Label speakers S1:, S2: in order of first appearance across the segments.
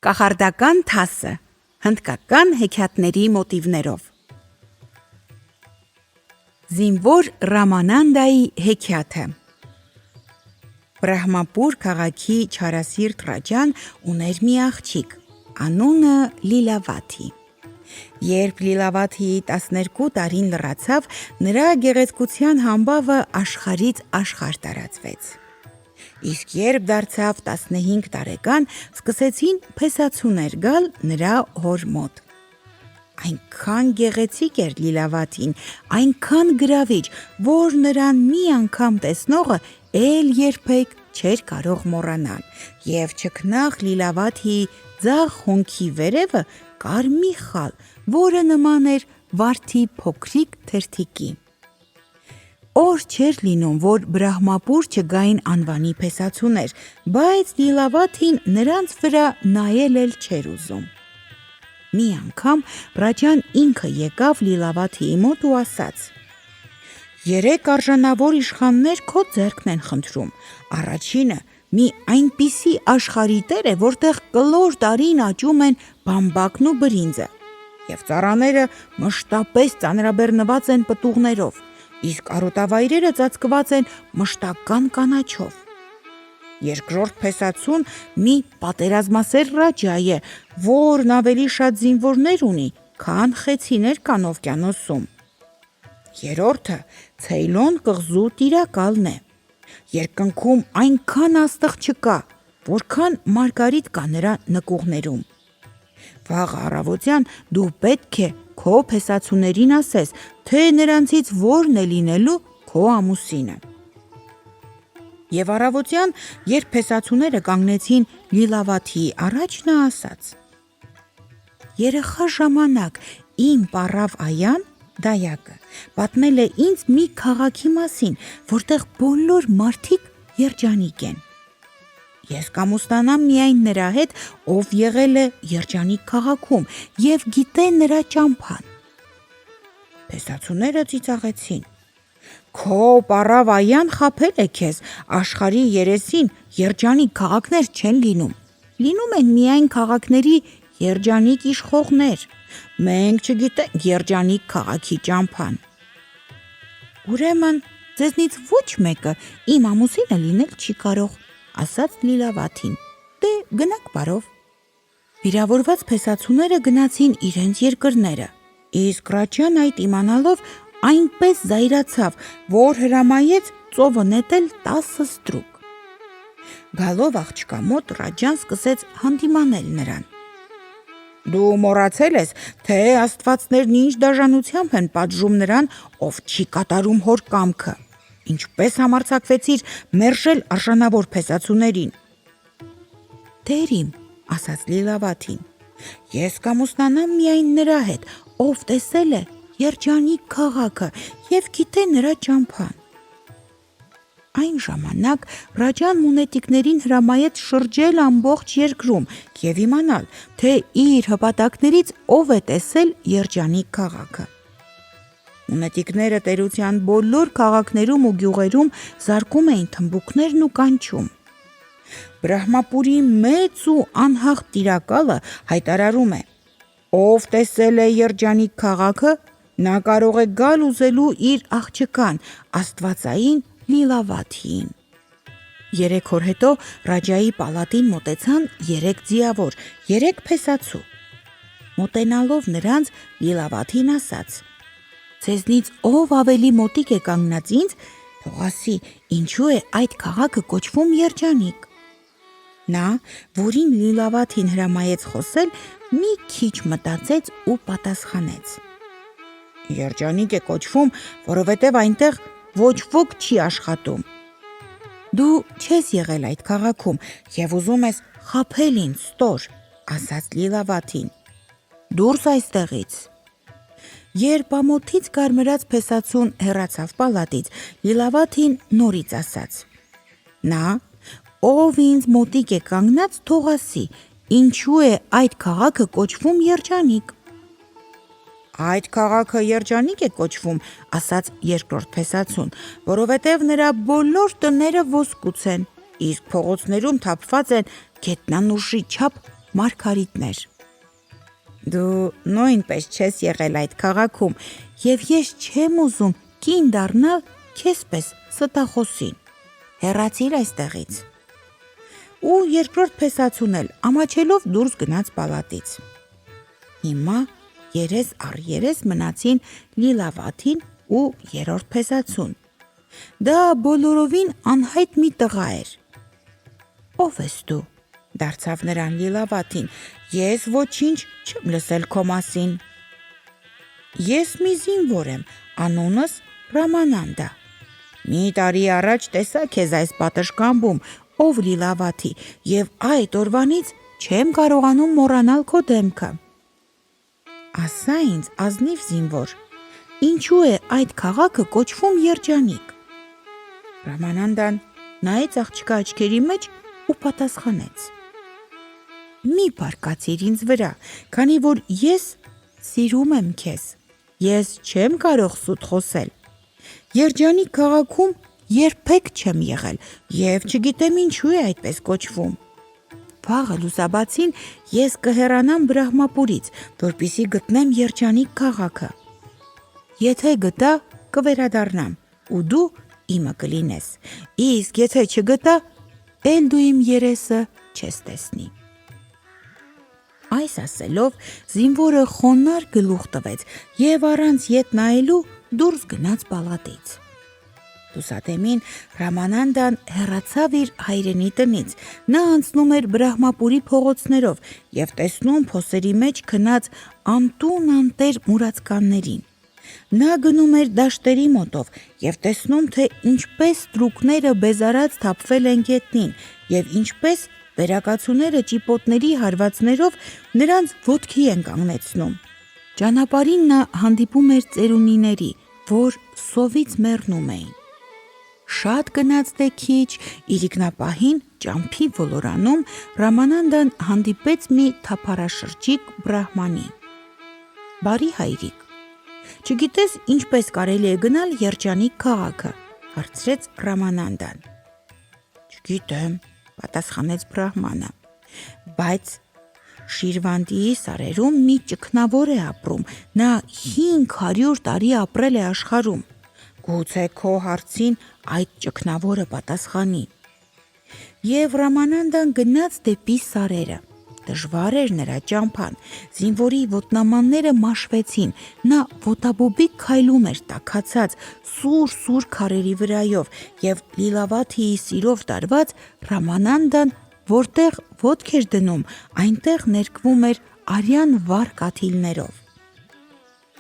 S1: Կախարդական թասը, հնդկական հեքիաթների մոտիվներով։ Զինվոր Ռամանանդայի հեքիաթը։ Բրահմապուր քաղաքի չարասիրտ Ռաջան ուներ մի աղջիկ, անունը Լիլավաթի։ Երբ Լիլավաթիի 12 տարին լռացավ, նրա գեղեցկության համբավը աշխարհից աշխարհ տարածվեց։ Իսկ երբ դարձավ 15 տարեկան, սկսեցին փեսացուներ գալ նրա հոր մոտ։ Այնքան գեղեցիկ էր Լիլավաթին, այնքան գրավիչ, որ նրան մի անգամ տեսնողը էլ երբեք չէր կարող մոռանալ, և չքնաղ Լիլավաթիի ձախ հոնքի վերևը կար մի խալ, որը նման էր վարդի փոքրիկ թերթիկի։ Օր չէր լինում, որ Բրահմապուր չգային անվանի փեսացուներ, բայց Լիլավաթին նրանց վրա նայել էլ չէր ուզում։ Մի անգամ Ռաջան ինքը եկավ Լիլավաթիի մոտ ու ասաց. «Երեք արժանավոր իշխաններ քո ձեռքն են խնդրում։ Առաջինը մի այնպիսի աշխարհի տեր է, որտեղ կլոր տարին աճում են բամբակն ու բրինձը, և ծառաները մշտապես ծանրաբեռնված են պտուղներով, իսկ արոտավայրերը ծածկված են մշտական կանաչով։ Երկրորդ փեսացուն մի պատերազմասեր ռաջա է, որն ավելի շատ զինվորներ ունի, քան խեցիներ կան օվկիանոսում։ Երրորդը Ցեյլոն կղզու տիրակալն է։ Երկնքում այնքան աստղ չկա, որքան մարգարիտ կա նրա նկուղներում։ Վաղ առավոտյան դու պետք է քո փեսացուներին ասես, թե նրանցից որն է լինելու քո ամուսինը»։ Եվ առավոտյան, երբ փեսացուները կանգնեցին Լիլավաթիի առաջ, նա ասաց. «Երեխա ժամանակ իմ պառավ Այան, դայակը, պատմել է ինձ մի քաղաքի մասին, որտեղ բոլոր մարդիկ երջանիկ են։ Ես կամուսնանամ միայն նրա հետ, ով եղել է երջանիկ քաղաքում և գիտե նրա ճամփան»։ Փեսացուները ծիծաղեցին. «Քո պառավ Այան խաբել է քեզ, աշխարհի երեսին երջանիկ քաղաքներ չեն լինում, լինում են միայն քաղաքների երջանիկ իշխողներ, մենք չգիտենք երջանիկ քաղաքի ճամփան»։ «Ուրեմն ձեզնից ոչ մեկը իմ ամուսինը լինել չի կարող», ասաց Լիլավաթին, «դե գնաք բարով»։ Վիրավորված փեսացուները գնացին իրենց երկրները, իսկ Ռաջան այդ իմանալով այնպես զայրացավ, որ հրամայեց ծովը նետել 10 ստրուկ։ Գալով աղջկա մոտ, Ռաջան սկսեց հանդիմանել նրան. «Դու մոռացել ես, թե աստվածներն ինչ դաժանությամբ են պատժում նրան, ով չի կատարում հոր կամքը, ինչպես համարձակվեցիր մերժել արժանավոր փեսացուներին»։ «Տեր իմ», ասաց Լիլավաթին, «ես կամուսնանամ միայն նրա հետ, ով տեսել է երջանիկ քաղաքը և գիտե նրա ճամփան»։ Այն ժամանակ Ռաջան մունետիկներին հրամայեց շրջել ամբողջ երկրում և իմանալ, թե իր հպատակներից ով է տեսել երջանիկ քաղաքը։ Մունետիկները տերության բոլոր քաղաքներում ու գյուղերում զարկում էին թմբուկներն ու կանչում։ Բրահմապուրի մեծ ու անհաղթ տիրակալը հայտարարում է. «Ով տեսել է երջանիկ քաղաքը, նա կարող է գալ ուզելու իր աղջկան, աստվածային Լիլավաթիին»։ 3 օր հետո Ռաջայի պալատին մոտեցան 3 ձիավոր, 3 փեսացու։ Մոտենալով նրանց, Լիլավաթին ասաց. «Ձեզնից ով ավելի մոտիկ է կանգնած ինձ, թող ասի, ինչու է այդ քաղաքը կոչվում երջանիկ»։ Նա, որին Լիլավաթին հրամայեց խոսել, մի քիչ մտածեց ու պատասխանեց. «Երջանիկ է կոչվում, որովհետև այնտեղ ոչ ոք չի աշխատում»։ «Դու չես եղել այդ քաղաքում և ուզում ես խաբել ինձ, ստոր», ասաց Լիլավաթին, «դուրս այստեղից»։ Երբ ամոթից կարմրած փեսացուն հեռացավ պալատից, Լիլավաթին նորից ասաց. «Նա, ով ինձ մոտիկ է կանգնած, թող ասի, ինչու է այդ քաղաքը կոչվում երջանիկ»։ «Այդ քաղաքը երջանիկ է կոչվում, ասաց երկրորդ փեսացուն, որովհետև նրա բոլոր տները ոսկուց են, իսկ փողոցներում թափված են գետնանուշի չափ Մարգարիտներ։ Դու նույնպես չես եղել այդ քաղաքում, եւ ես չեմ ուզում կին դառնալ քեզպես ստախոսին։ Հեռացիր այստեղից։ Ու երկրորդ փեսացուն էլ ամաչելով դուրս գնաց պալատից։ Հիմա երես առ երես մնացին Լիլավաթին ու երրորդ փեսացուն։ Դա բոլորովին անհայտ մի տղա էր։ Ո՞վ ես դու, դարձավ նրան Լիլավաթին, ես ոչինչ չեմ լսել քո մասին։ Ես մի զինվոր եմ, անունս Ռամանանդա։ Մի տարի առաջ տեսա քեզ այս պատշգամբում, ով Լիլավաթի, եւ այդ օրվանից չեմ կարողանում մոռանալ քո դեմքը։ Ասա ինձ, ազնիվ զինվոր, ինչու է այդ քաղաքը կոչվում Երջանիկ։ Ռամանանդան նայեց աղջկա աչքերի մեջ ու պատասխանեց. Մի բարկացիր ինձ վրա, քանի որ ես սիրում եմ քեզ։ Ես չեմ կարող սուտ խոսել։ Երջանիկ քաղաքում երբեք չեմ եղել եւ չգիտեմ ինչու է այդպես կոչվում։ Վաղը լուսաբացին ես կհեռանամ Բրահմապուրից, որպեսզի գտնեմ Երջանիկ քաղաքը։ Եթե գտա, կվերադառնամ, ու դու իմը կլինես։ Իսկ եթե չգտա, էլ դու իմ երեսը չես տեսնի։ Այս ասելով զինվորը խոնարհ գլուխ տվեց եւ առանց ետ նայելու դուրս գնաց պալատից։ Լուսադեմին Ռամանանդան հեռացավ իր հայրենի տնից։ Նա անցնում էր Բրահմապուրի փողոցներով եւ տեսնում փոսերի մեջ քնած անտուն անտեր մուրացկաններին։ Նա գնում էր դաշտերի մոտով եւ տեսնում, թե ինչպես ստրուկները բեզարած թափվել են գետնին եւ ինչպես վերակացուները ճիպոտների հարվածներով նրանց ոտքի են կանգնեցնում։ Ճանապարհին նա հանդիպում էր ծերունիների, որ սովից մեռնում էին։ Շատ գնաց թե քիչ, իրիկնապահին ճամփի ոլորանում Ռամանանդան հանդիպեց մի թափառաշրջիկ բրահմանի։ Բարի հայրիկ, չգիտես ինչպես կարելի է գնալ Երջանիկ քաղաքը, հարցրեց Ռամանանդան։ Չգիտեմ, պատասխանեց բրահմանը, բայց Շիրվանդիի սարերում մի ճգնավոր է ապրում, նա 500 տարի ապրել է աշխարհում, գուցե քո հարցին այդ ճգնավորը պատասխանի։ Եվ Ռամանանդան գնաց դեպի սարերը, դժվար էր նրա ճամփան, զինվորի ոտնամանները մաշվեցին, նա ոտաբոբիկ քայլում էր տաքացած սուր քարերի վրայով եւ Լիլավաթիի սիրով տարված Ռամանանդան որտեղ ոտք էր դնում, այնտեղ ներկվում էր արյան վառ կաթիլներով։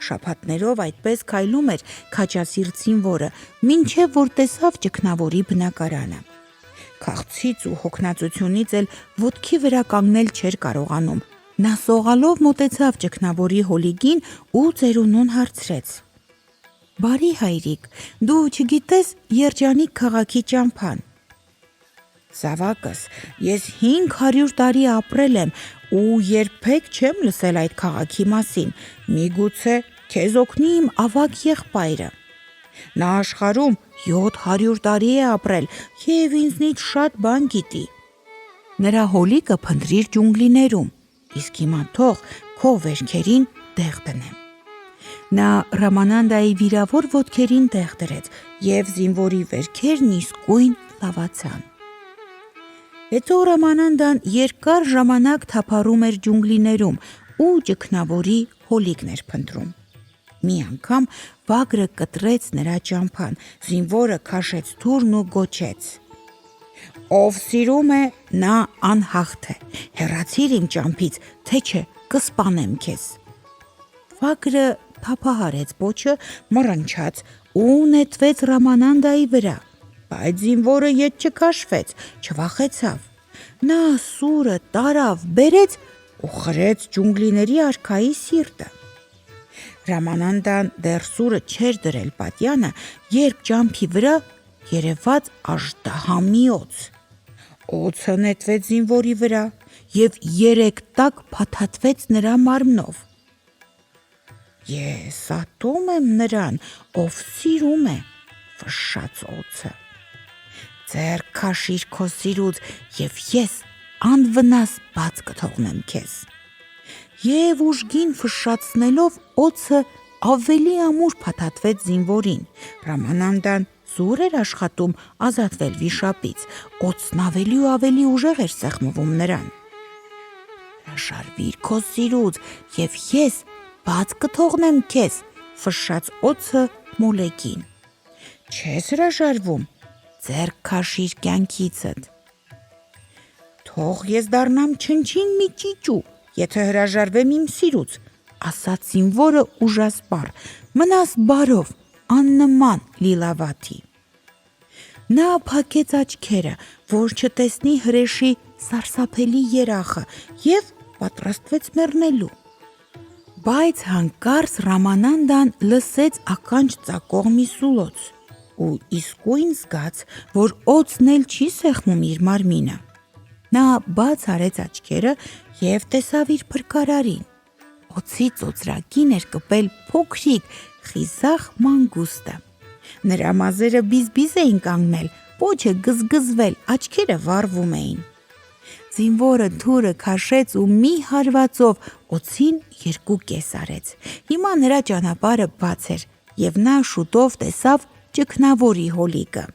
S1: Շաբաթներով այդպես քայլում էր քաջասիրտ զինվորը, մինչև որ տեսավ ճգնավորի բնակարանը։ Քաղցից ու հոգնածությունից էլ ոտքի վրա կանգնել չէր կարողանում։ Նա սողալով մոտեցավ ճգնավորի հոլիգին ու ծերունուն հարցրեց. Բարի հայրիկ, դու չգիտես Երջանիկ քաղաքի ճամփան։ Զավակս, ես 500 տարի ապրել եմ ու երբեք չեմ լսել այդ քաղաքի մասին, միգուցե քեզ օգնի իմ ավագ եղբայրը։ Նա աշխարհում 700 տարի է ապրել եւ ինձնից շատ բան գիտի։ Նրա հոլիկը փնտրիր ջունգլիներում, իսկ հիմա թող քո վերքերին տեղ դնեմ։ Նա Ռամանանդայի վիրավոր ոտքերին տեղ դրեց եւ զինվորի վերքերն իսկույն լավացան։ Հետո Ռամանանդան երկար ժամանակ թափառում էր ջունգլիներում ու ճգնավորի հոլիկն էր փնտրում։ Մի անգամ վագրը կտրեց նրա ճամփան, զինվորը քաշեց թուրն ու գոչեց. Ով սիրում է, նա անհաղթ է, հեռացիր իմ ճամփից, թե չէ կսպանեմ քեզ։ Վագրը թափահարեց պոչը, մռնչաց ու նետվեց Ռամանանդայի վրա, բայց զինվորը ետ չքաշվեց, չվախեցավ։ Նա սուրը տարավ, բերեց ու խրեց ջունգլիների արքայի սիրտը։ Ռամանանդան դեռ սուրը չէր դրել պատյանը, երբ ճամփի վրա երևաց աժդահամի օձ։ Օձը նետվեց զինվորի վրա եւ 3 տակ փաթաթվեց նրա մարմնով։ Ես ատում եմ նրան, ով սիրում է, ֆշշաց օձը։ Ձեռք քաշիր քո սիրուց եւ ես անվնաս բաց կթողնեմ քեզ։ Եվ ուժգին ֆշշացնելով օձը ավելի ամուր փաթաթվեց զինվորին։ Ռամանանդան զուր էր աշխատում ազատվել վիշապից, օձն ավելի ու ավելի ուժեղ էր սեղմվում նրան։ Հրաժարվիր քո սիրուց, եւ ես բաց կթողնեմ քեզ, ֆշշաց օձը մոլեգին։ Չես հրաժարվում, ձեռք քաշիր կյանքիցդ։ Թող ես դառնամ չնչին մի ճիճու, եթե հրաժարվեմ իմ սիրուց, ասաց զինվորը ուժասպառ, մնաս բարով, աննման Լիլավաթի։ Նա փակեց աչքերը, որ չտեսնի հրեշի սարսափելի երախը եւ պատրաստվեց մեռնելու։ Բայց հանկարծ Ռամանանդան լսեց ականջ ծակող մի սուլոց ու իսկույն զգաց, որ օձն էլ չի սեղմում իր մարմինը։ Նա բաց արեց աչքերը եւ տեսավ իր փրկարարին։ Օձի ծոծրակին էր կպել փոքրիկ խիզախ մանգուստը։ Նրա մազերը բիզբիզ էին կանգնել, պոչը գզգզվել, աչքերը վառվում էին։ Զինվորը թուրը քաշեց ու մի հարվածով օձին երկու կես արեց։ Հիմա նրա ճանապարհը բաց էր եւ նա շուտով տեսավ ճգնավորի հոլիկը։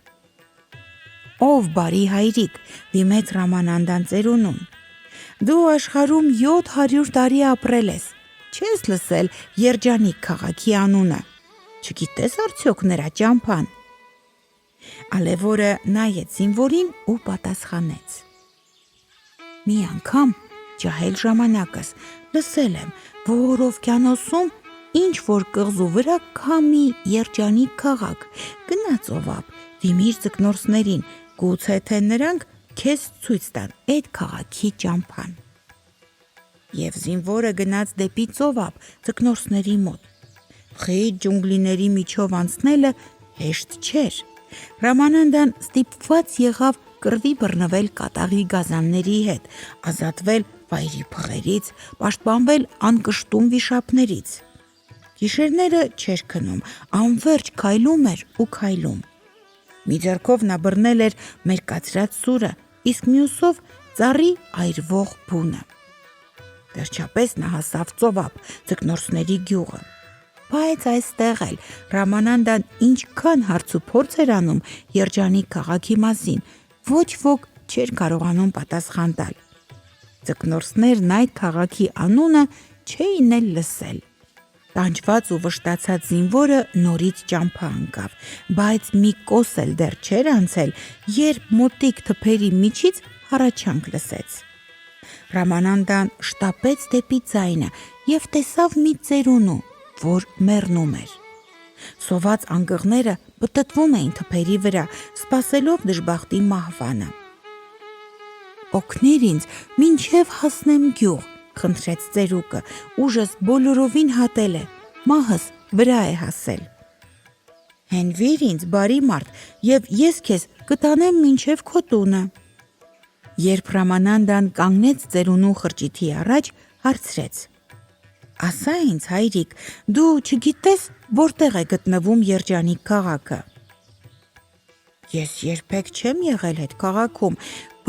S1: Ով բարի հայրիկ, դիմեց Ռամանանդան ծերունուն։ Դու աշխարհում 700 տարի ապրել ես, չես լսել Երջանիկ քաղաքի անունը։ Չգիտես արդյոք նրա ճամփան։ Ալեվորը նայեց զինվորին ու պատասխանեց. Մի անգամ ջահել ժամանակս լսել եմ, որ օվկիանոսում ինչ որ կղզու վրա կա մի երջանիկ քաղաք, գնա ծովափ, դիմիր ձկնորսներին, գուցե թե նրանք քեզ ցույց տան այդ քաղաքի ճամփան։ Եվ զինվորը գնաց դեպի ծովափ ձկնորսների մոտ։ Խիտ ջունգլիների միջով անցնելը հեշտ չէր։ Ռամանանդան ստիպված եղավ կռվի բռնվել կատաղի գազանների հետ, ազատվել վայրի փղերից, պաշտպանվել անկշտում վիշապներից։ Գիշերները չէր քնում, անverջ քայլում էր ու քայլում։ Մի ձեռքով նա բռնել էր մերկացրած սուրը, իսկ մյուսով ծառի այրվող բունը։ Վերջապես նա հասավ ծովափ ձկնորսների գյուղը։ Բայց այստեղ էլ Ռամանանդան ինչքան հարց ու փորձ էր անում Երջանիկ քաղաքի մասին, ոչ ոք չէր կարողանում պատասխան տալ։ Ձկնորսներն այդ քաղաքի անունը չէին էլ լսել։ Տանջված ու վշտացած զինվորը նորից ճամփա ընկավ, բայց մի կոս էլ դեռ չէր անցել, երբ մոտիկ թփերի միջից հառաչանք լսեց։ Ռամանանդան շտապեց դեպի ձայնը եւ տեսավ մի ծերունու, որ մեռնում էր։ Սոված անկղները պտտվում էին թփերի վրա, սպասելով դժբախտի մահվանը։ Օգնիր ինձ, մինչև հասնեմ գյուղ, խնդրեց ծերուկը, ուժս բոլորովին հատել է, մահս վրա է հասել։ Հենվիր ինձ, բարի մարդ, եւ ես քեզ կտանեմ մինչև քո տունը։ Երբ Ռամանանդան կանգնեց ծերունու խրճիթի առաջ, հարցրեց. Ասա ինձ, հայրիկ, դու չգիտես որտեղ է գտնվում Երջանիկ քաղաքը։ Ես երբեք չեմ եղել այդ քաղաքում,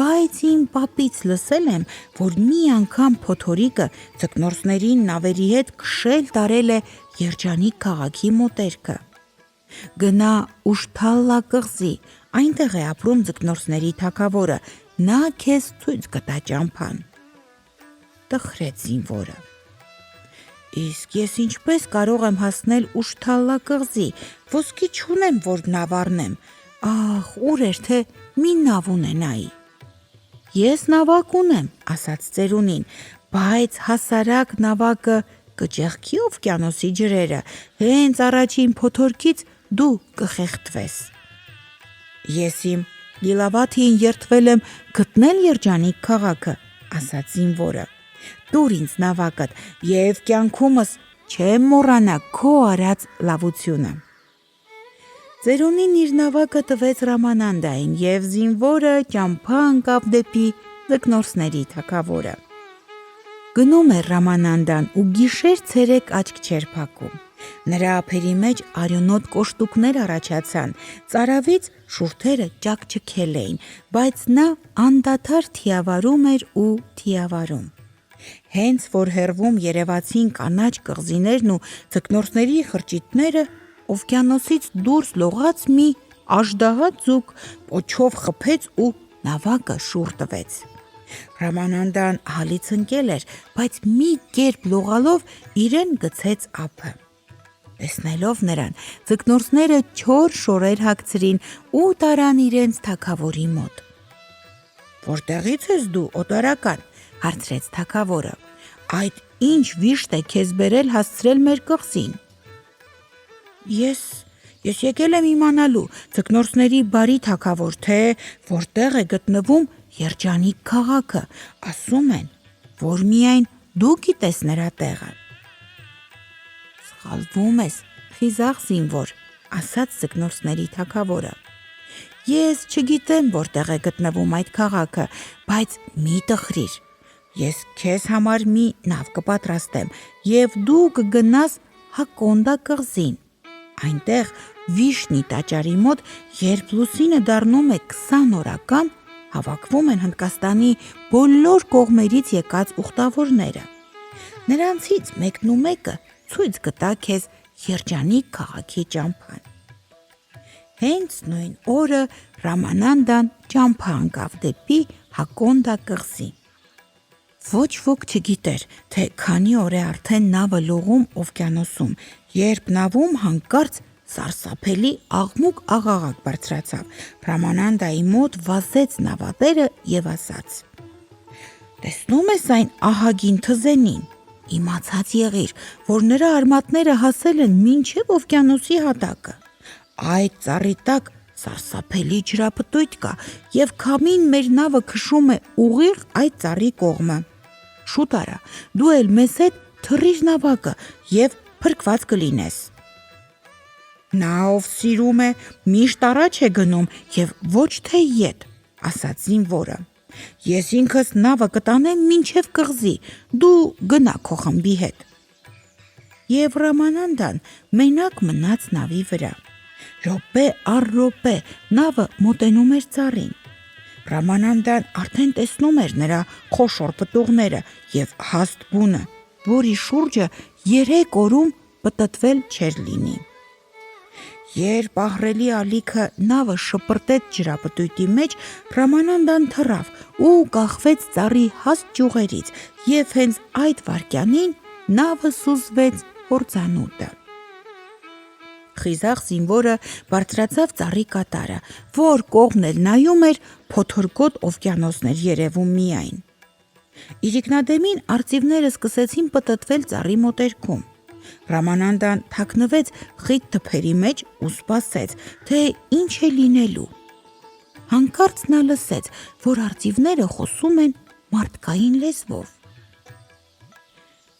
S1: բայց իմ պապից լսել եմ, որ մի անգամ փոթորիկը ձկնորսներին նավերի հետ քշել տարել է Երջանիկ քաղաքի մոտերքը։ Գնա Ուշթալլա կղզի, այնտեղ է ապրում ձկնորսների թագավորը, նա քեզ ցույց կտա ճամփան։ Տխրեց զինվորը։ Իսկ ես ինչպես կարող եմ հասնել Ուշթալլա կղզի, ոսկի չունեմ, որ նավ առնեմ, ախ, ուր էր թե մի նավ ունենայի։ Ես նավակ ունեմ, ասաց ծերունին, բայց հասարակ նավակը կճեղքի օվկիանոսի ջրերը, հենց առաջին փոթորկից դու կխեղդվես։ Ես իմ Լիլավաթին երդվել եմ գտնել Երջանիկ քաղաքը, ասաց զինվորը։ Տուր ինձ նավակդ եւ կյանքումս չեմ մոռանա քո արած լավությունը։ Ծերունին իր նավակը տվեց Ռամանանդային եւ զինվորը ճամփա ընկավ դեպի ձկնորսների թագավորը։ Գնում էր Ռամանանդան ու գիշեր ցերեկ աչք չէր փակում։ Նրա ափերի մեջ արյունոտ կոշտուկներ առաջացան, ծարավից շուրթերը ճաքճքել էին, բայց նա անդադար թիավարում էր ու թիավարում։ Հենց որ հեռվում երևացին կանաչ կղզիներն ու ձկնորսների խրճիթները, օվկիանոսից դուրս լողաց մի աժդահա ձուկ, պոչով խփեց ու նավակը շուռ տվեց։ Ռամանանդան հալից ընկել էր, բայց մի կերպ լողալով իրեն գցեց ափը։ Տեսնելով նրան, ձկնորսները չոր շորեր հագցրին ու տարան իրենց թագավորի մոտ։ «Որտեղից ես դու, օտարական», հարցրեց թագավորը։ «Այդ ինչ վիշտ է քեզ բերել հասցրել մեր կղզին»։ Ես եկել եմ իմանալու, ձկնորսների բարի թագավոր, թե որտեղ է գտնվում Երջանիկ քաղաքը, ասում են, որ միայն դու գիտես նրա տեղը։ Սխալվում ես, խիզախ զինվոր, ասաց ձկնորսների թագավորը։ Ես չգիտեմ որտեղ է գտնվում այդ քաղաքը, բայց մի տխրիր։ Ես քեզ համար մի նավ կպատրաստեմ և դու կգնաս Հակոնդա կղզին։ Այնտեղ Վիշնի տաճարի մոտ, երբ լուսինը դառնում է 20 օրական, հավաքվում են Հնդկաստանի բոլոր կողմերից եկած ուխտավորները։ Նրանցից մեկն ու մեկը ցույց կտա քեզ Երջանիկ քաղաքի ճամփան։ Հենց նույն օրը Ռամանանդան ճամփա ընկավ դեպի Հակոնդա կղզի։ Ոչ ոք չգիտեր, թե քանի օր է արդեն նավը լողում օվկիանոսում, երբ նավում հանկարծ սարսափելի աղմուկ աղաղակ բարձրացավ։ Ռամանանդայի մոտ վազեց նավատերը և ասաց. «Տեսնում ես այն ահագին թզենին, իմացած եղիր, որ նրա արմատները հասել են մինչև օվկիանոսի հատակը։ Այդ ծառի տակ սարսափելի ջրապտույտ կա և քամին մեր նավը քշում է ուղիղ այդ ծառի կողմը։ Շուտ արա, դու էլ մեզ հետ թռիր նավակը և փրկված կլինես»։ «Նա ով սիրում է, միշտ առաջ է գնում և ոչ թե ետ», ասաց զինվորը։ «Ես ինքս նավը կտանեմ մինչև կղզի, դու գնա քո խմբի հետ»։ Եվ Ռամանանդան մենակ մնաց նավի վրա։ Րոպե առ րոպե նավը մոտենում էր ծառին։ Ռամանանդան արդեն տեսնում էր նրա խոշոր պտուղները և հաստ բունը, որի շուրջը 3 օրում պտտվել չէր լինի։ Երբ ահռելի ալիքը նավը շպրտեց ջրապտույտի մեջ, Ռամանանդան թռավ ու կախվեց ծառի հաստ ճյուղերից, և հենց այդ վայրկյանին նավը սուզվեց հորձանուտը։ Խիզախ զինվորը բարձրացավ ծառի կատարը, որ կողմն էլ նայում էր, փոթորկոտ օվկիանոսներ երևում միայն։ Իրիկնադեմին արծիվները սկսեցին պտտվել ծառի մոտերքում։ Ռամանանդան թաքնվեց խիտ թփերի մեջ ու սպասեց, թե ինչ է լինելու։ Հանկարծ նա լսեց, որ արծիվները խոսում են մարդկային լեզվով։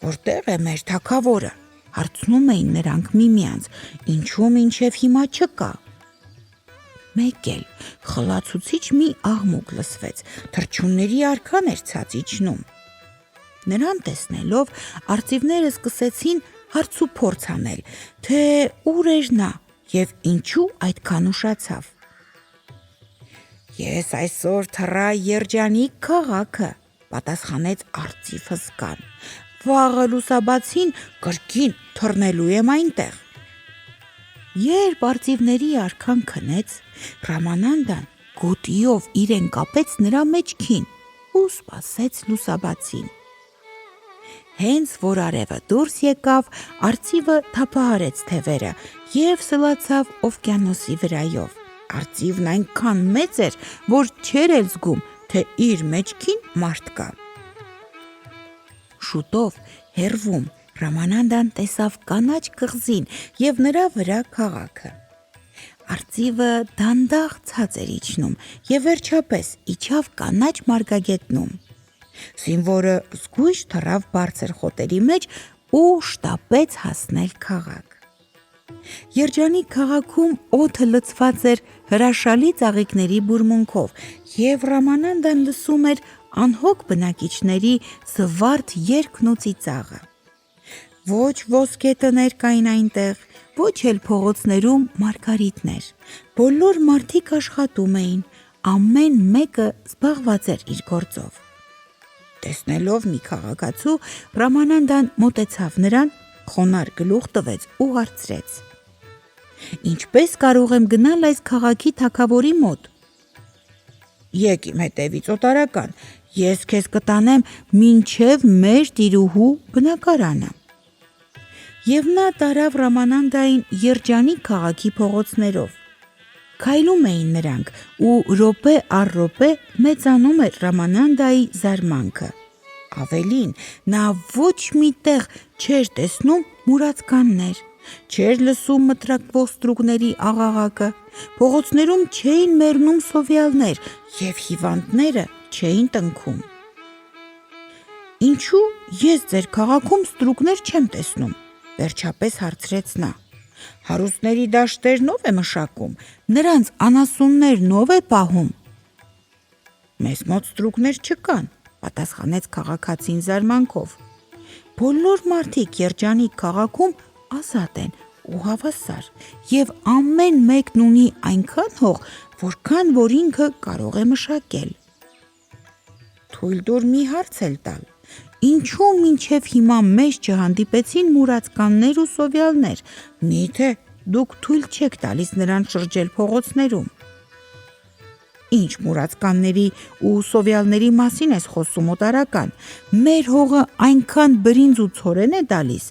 S1: «Որտեղ է մեր թագավորը», հարցնում էին նրանք միմյանց, «ինչու մինչև հիմա չկա»։ Մեկ էլ խլացուցիչ մի աղմուկ լսվեց, թռչունների արքան էր ցած իջնում։ Նրան տեսնելով, արծիվները սկսեցին հարցուփորձ անել, թե ուր էր նա և ինչու այդքան ուշացավ։ «Ես այսօր թռա Երջանիկ քաղաքը», պատասխանեց արծիվ հսկան։ «Վաղը լուսաբացին կրկին թռնելու եմ այնտեղ»։ Երբ արծիվների արքան քնեց, Ռամանանդան գոտիով իրեն կապեց նրա մեջքին ու սպասեց լուսաբացին։ Հենց որ արևը դուրս եկավ, արծիվը թափահարեց թևերը և սլացավ օվկիանոսի վրայով։ Արծիվն այնքան մեծ էր, որ չէր էլ զգում, թե իր մեջքին մարդ կա։ Շուտով հեռվում Ռամանանդան տեսավ կանաչ կղզին և նրա վրա քաղաքը։ Արծիվը դանդաղ ցած էր իջնում և վերջապես իջավ կանաչ մարգագետնում։ Զինվորը զգույշ թռավ բարձր խոտերի մեջ ու շտապեց հասնել քաղաք։ Երջանիկ քաղաքում օդը լցված էր հրաշալի ծաղիկների բուրմունքով, և Ռամանանդան լսում էր անհոգ բնակիչների զվարթ երգն ու ծիծաղը։ Ոչ ոսկե տներ կային այնտեղ, ոչ էլ փողոցներում մարգարիտներ։ Բոլոր մարդիկ աշխատում էին, ամեն մեկը զբաղված էր իր գործով։ Տեսնելով մի քաղաքացու, Ռամանանդան մոտեցավ նրան, խոնարհ գլուխ տվեց ու հարցրեց. «Ինչպես կարող եմ գնալ այս քաղաքի թագավորի մոտ»։ «Եկ իմ հետևից օտարական, ես քեզ կտանեմ մինչև մեր տիրուհու բնակարանը»։ Եվ նա տարավ Ռամանանդային երջանիկ քաղաքի փողոցներով։ Քայլում էին նրանք, ու րոպե առ րոպե մեծանում էր Ռամանանդայի զարմանքը։ Ավելին, նա ոչ մի տեղ չէր տեսնում մուրացկաններ, չէր լսում մտրակվող ստրուկների աղաղակը, փողոցներում չէին մեռնում սովյալներ և հիվանդները չէին տնքում։ «Ինչու ես ձեր քաղաքում ստրուկներ չեմ տեսնում», վերջապես հարցրեց նա։ «Հարուստների դաշտերն ով է մշակում, նրանց անասուններն ով է պահում»։ «Մեզ մոտ ստրուկներ չկան», պատասխանեց քաղաքացին զարմանքով։ «Բոլոր մարդիկ երջանիկ քաղաքում ազատ են ու հավասար, և ամեն մեկն ունի այնքան հող, որքան որ ինքը կարող է մշակել»։ «Թույլ տուր մի հարց էլ տալ, ինչու մինչև հիմա մեզ չհանդիպեցին մուրացկաններ ու սովյալներ, միթե դուք թույլ չեք տալիս նրանց շրջել փողոցներում»։ «Ինչ մուրացկանների ու սովյալների մասին ես խոսում, օտարական, մեր հողը այնքան բրինձ ու ցորեն է տալիս,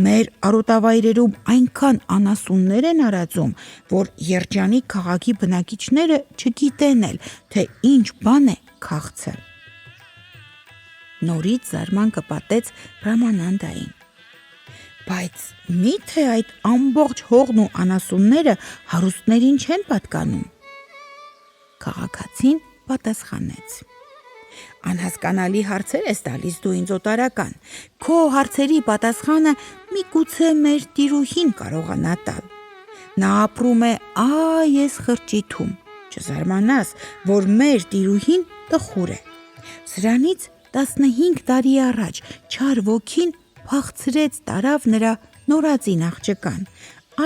S1: մեր արոտավայրերում այնքան անասուններ են արածում, որ երջանիկ քաղաքի բնակիչները չգիտեն էլ, թե ինչ բան է քաղցը»։ Նորից զարմանքը պատեց Ռամանանդային։ «Բայց մի՞թե այդ ամբողջ հողն ու անասունները հարուստներին չեն պատկանում»։ Քաղաքացին պատասխանեց. «Անհասկանալի հարցեր ես տալիս դու ինձ, օտարական, քո հարցերի պատասխանը միգուցե մեր տիրուհին կարողանա տալ։ Նա ապրում է այս խրճիթում, չզարմանաս, որ մեր տիրուհին տխուր է։ Սրանից 15 տարի առաջ չար ոգին փախցրեց տարավ նրա նորածին աղջկան,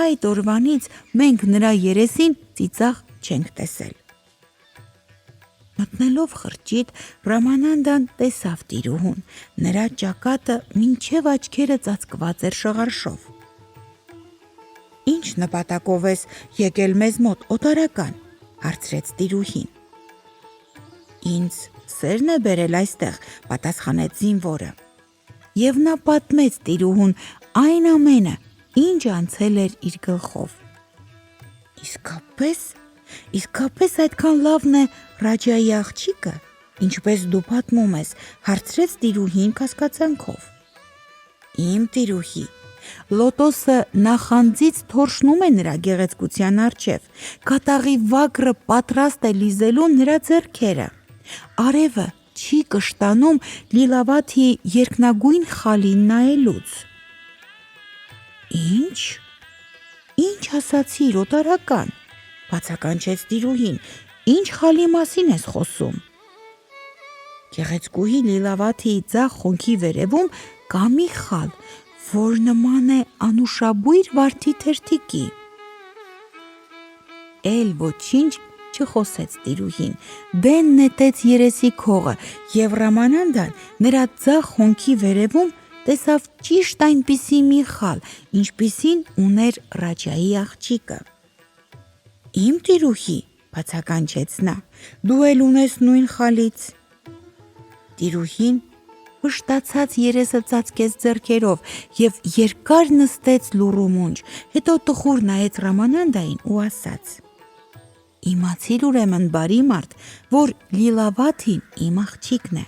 S1: այդ օրվանից մենք նրա երեսին ծիծաղ չենք տեսել»։ Մտնելով խրճիթ, Ռամանանդան տեսավ տիրուհուն, նրա ճակատը մինչև աչքերը ծածկված էր շղարշով։ «Ինչ նպատակով ես եկել մեզ մոտ, օտարական», հարցրեց տիրուհին։ «Ինձ սերն է բերել այստեղ», պատասխանեց զինվորը։ Եվ նա պատմեց տիրուհուն այն ամենը, ինչ անցել էր իր գլխով։ Իսկապես այդքան լավն է Ռաջայի աղջիկը, ինչպես դու պատմում ես, հարցրեց տիրուհին կասկածանքով։ Իմ տիրուհի, լոտոսը նախանձից թորշնում է նրա գեղեցկության առջև, կատաղի վագրը պատրաստ է լիզելու նրա ձեռքերը, արևը չի կշտանում Լիլավաթի երկնագույն խալին նայելուց։ Ինչ ասացիր, օտարական, բացականչեց տիրուհին, ինչ խալի մասին ես խոսում։ Գեղեցկուհի Լիլավաթի ձախ խոնքի վերևում կա մի խալ, որ նման է անուշաբույր վարդի թերթիկի։ Էլ ոչինչ չխոսեց տիրուհին, դեն նետեց երեսի քողը, և Ռամանանդան նրա ձախ հոնքի վերևում տեսավ ճիշտ այնպիսի մի խալ, ինչպիսին ուներ Ռաջայի աղջիկը։ Իմ տիրուհի, բացականչեց նա, դու էլ ունես նույն խալից։ Տիրուհին վշտացած երեսը ծածկեց ձեռքերով և երկար նստեց լուռու մունջ, հետո տխուր նայեց Ռամանանդային ու ասաց. Իմացիր ուրեմն բարի մարդ, որ Լիլավաթին իմ աղջիկն է։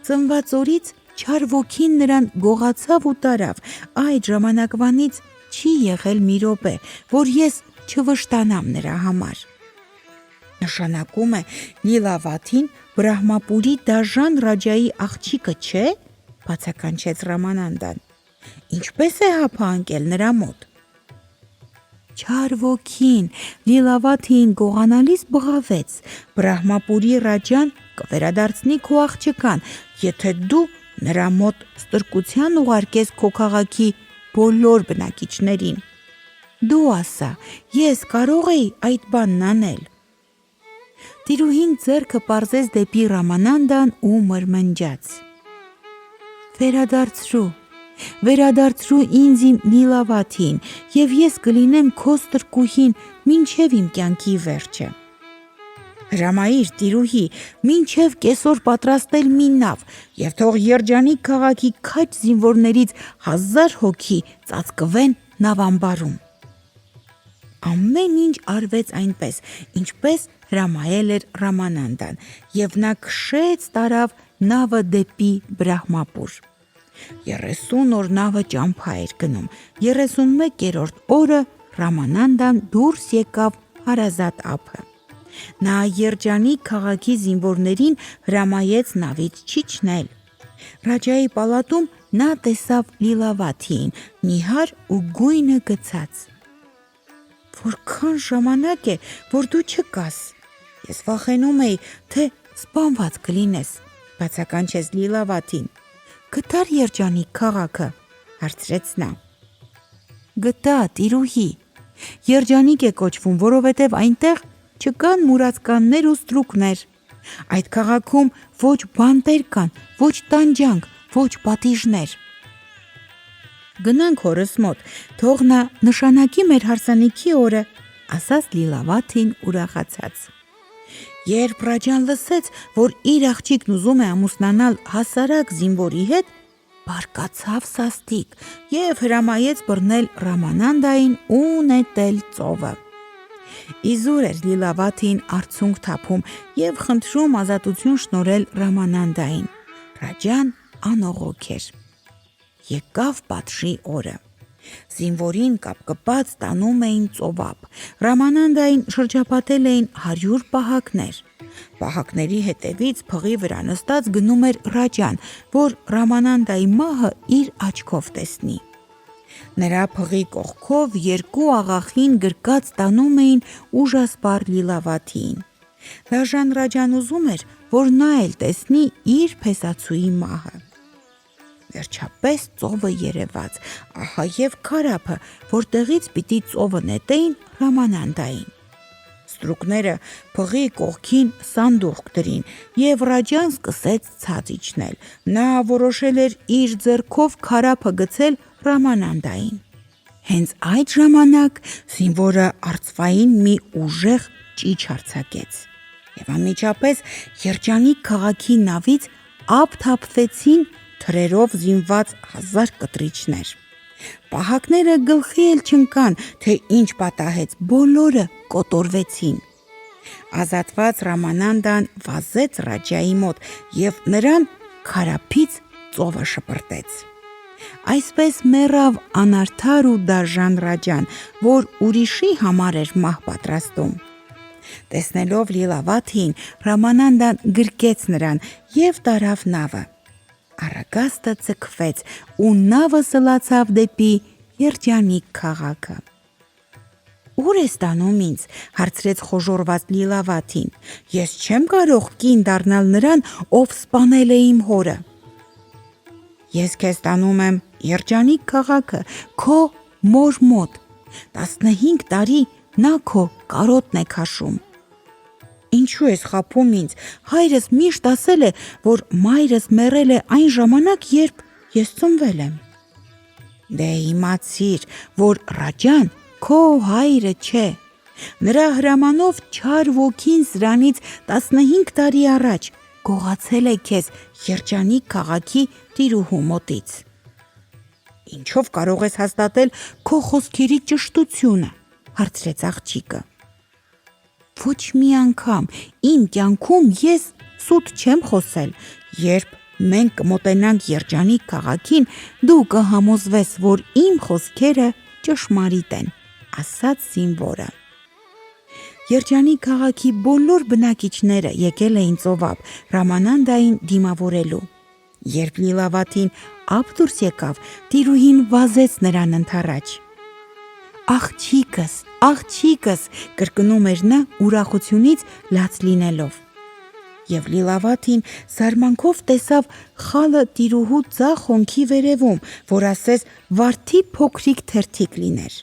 S1: Ծնված օրից չար ոգին նրան գողացավ ու տարավ, այդ ժամանակվանից չի եղել մի րոպե, որ ես չվշտանամ նրա համար։ Նշանակում է Լիլավաթին Բրահմապուրի դաժան Ռաջայի աղջիկը չէ, բացականչեց Ռամանանդան։ Ինչպես է հափա ընկել նրա մոտ։ Չար ոգին Լիլավաթին գողանալիս բղավեց, Բրահմապուրի Ռաջան կվերադարձնի քո աղջկան, եթե դու նրա մոտ ստրկության ուղարկես քո քաղաքի բոլոր բնակիչներին։ Դու ասա, ես կարող էի այդ բանն անել։ Տիրուհին ձեռքը պարզեց դեպի Ռամանանդան ու մրմնջաց. Վերադարձրու ինձ իմ Լիլավաթին, և ես կլինեմ քո ստրկուհին մինչև իմ կյանքի վերջը։ Հրամայիր, տիրուհի, մինչև կեսօր պատրաստել մի նավ, և թող Երջանիկ քաղաքի քաջ զինվորներից 1000 հոգի ծածկվեն նավամբարում։ Ամեն ինչ արվեց այնպես, ինչպես հրամայել էր Ռամանանդան, և նա քշեց տարավ նավը դեպի Բրահմապուր։ 30 օր նավը ճամփա էր գնում։ 31-րդ օրը Ռամանանդան դուրս եկավ հարազատ ափը։ Նա Երջանիկ քաղաքի զինվորներին հրամայեց նավից չիջնել։ Ռաջայի պալատում նա տեսավ Լիլավաթին, նիհար ու գույնը գցած։ Որքան ժամանակ է, որ դու չկաս։ Ես վախենում էի, թե սպանված կլինես, բացականչեց Լիլավաթին։ Գտար Երջանիկ քաղաքը, հարցրեց նա։ Գտա, տիրուհի։ Երջանիկ է կոչվում, որովհետև այնտեղ չկան մուրացկաններ ու ստրուկներ։ Այդ քաղաքում ոչ բանտեր կան, ոչ տանջանք, ոչ պատիժներ։ Գնանք հորս մոտ, թող նա նշանակի մեր հարսանիքի օրը, ասաց Լիլավաթին ուրախացած։ Երբ Ռաջան լսեց, որ իր աղջիկն ուզում է ամուսնանալ հասարակ զինվորի հետ, բարկացավ սաստիկ և հրամայեց բռնել Ռամանանդային ու նետել ծովը։ Իզուր էր Լիլավաթին արցունք թափում և խնդրում ազատություն շնորհել Ռամանանդային։ Ռաջան անողոք էր։ Եկավ պատժի օրը։ Զինվորին կապկպած տանում էին ծովափ։ Ռամանանդային շրջապատել էին 100 պահակներ։ Պահակների հետևից փղի վրա նստած գնում էր Ռաջան, որ Ռամանանդայի մահը իր աչքով տեսնի։ Նրա փղի կողքով 2 աղախին գրկած տանում էին ուժասպառ Լիլավաթիին։ Դաժան Ռաջան ուզում էր, որ նա էլ տեսնի իր փեսացուի մահը։ Վերջապես ծովը երևաց, ահա և քարափը, որտեղից պիտի ծովը նետեին Ռամանանդային։ Ստրուկները փղի կողքին սանդուղք դրին, և Ռաջան սկսեց ցած իջնել։ Նա որոշել էր իր ձեռքով քարափը գցել Ռամանանդային։ Հենց այդ ժամանակ զինվորը արծվային մի ուժեղ ճիչ արձակեց, և անմիջապես Երջանիկ քաղաքի նավից ափ թափվեցին թրերով զինված 1000 կտրիչներ։ Պահակները գլխի էլ չընկան, թե ինչ պատահեց, բոլորը կոտորվեցին։ Ազատված Ռամանանդան վազեց Ռաջայի մոտ և նրան քարափից ծովը շպրտեց։ Այսպես մեռավ անարդար ու դաժան Ռաջան, որ ուրիշի համար էր մահ պատրաստում։ Տեսնելով Լիլավաթին, Ռամանանդան գրկեց նրան և տարավ նավը։ Առագաստը ձգվեց, ու նավը սլացավ դեպի Երջանիկ քաղաքը։ Ուր ես տանում ինձ, հարցրեց խոժոռված Լիլավաթին։ Ես չեմ կարող կին դառնալ նրան, ով սպանել է իմ հորը։ Ես քեզ տանում եմ Երջանիկ քաղաքը, քո մոր մոտ։ 15 տարի նա քո կարոտն է քաշում։ Ինչու ես խաբում ինձ, հայրս միշտ ասել է, որ մայրս մեռել է այն ժամանակ, երբ ես ծնվել եմ։ Դե իմացիր, որ Ռաջան քո հայրը չէ։ Նրա հրամանով չար ոգին սրանից 15 տարի առաջ գողացել է քեզ Երջանիկ քաղաքի տիրուհու մոտից։ Ինչով կարող ես հաստատել քո խոսքերի ճշտությունը, հարցրեց աղջիկը։ Ոչ մի անգամ իմ կյանքում ես սուտ չեմ խոսել։ Երբ մենք կմոտենանք Երջանիկ քաղաքին, դու կհամոզվես, որ իմ խոսքերը ճշմարիտ են, ասաց զինվորը։ Երջանիկ քաղաքի բոլոր բնակիչները եկել էին ծովափ Ռամանանդային դիմավորելու։ Երբ Լիլավաթին ափ դուրս եկավ, տիրուհին վազեց նրան ընդառաջ։ Աղջիկս, կրկնում էր նա ուրախությունից լաց լինելով։ Եվ Լիլավաթին զարմանքով տեսավ խալը տիրուհու ձախ հոնքի վերևում, որ ասես վարդի փոքրիկ թերթիկ լիներ։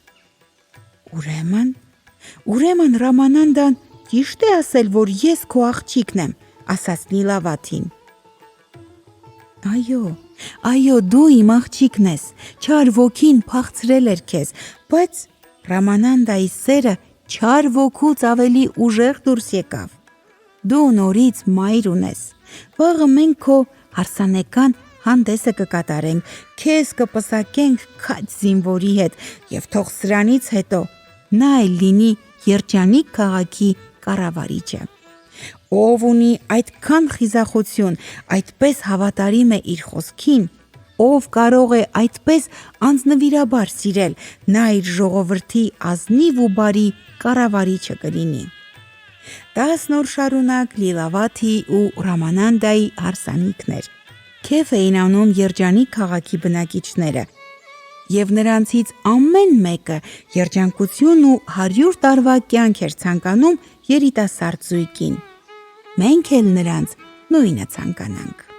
S1: Ուրեմն Ռամանանդան ճիշտ է ասել, որ ես քո աղջիկն եմ, ասաց Լիլավաթին։ Այո, դու իմ աղջիկն ես, չար ոգին փախցրել էր քեզ, բայց Ռամանանդայի սերը չար ոգուց ավելի ուժեղ դուրս եկավ։ Դու նորից մայր ունես, վաղը մենք քո հարսանեկան հանդեսը կկատարենք, քեզ կպսակենք քաջ զինվորի հետ և թող սրանից հետո նա էլ լինի Երջանիկ քաղաքի կառավարիչը։ Ով ունի այդքան խիզախություն, այդպես հավատարիմ է իր խոսքին, ով կարող է այդպես անձնվիրաբար սիրել, նա իր ժողովրդի ազնիվ ու բարի կառավարիչը կլինի։ 10 օր շարունակ Լիլավաթի ու Ռամանանդայի հարսանիքներ քեֆ էին անում Երջանիկ քաղաքի բնակիչները, և նրանցից ամեն մեկը երջանկություն ու 100 տարվա կյանք էր ցանկանում երիտասարդ զույգին։ Մենք էլ նրանց նույնը ցանկանանք։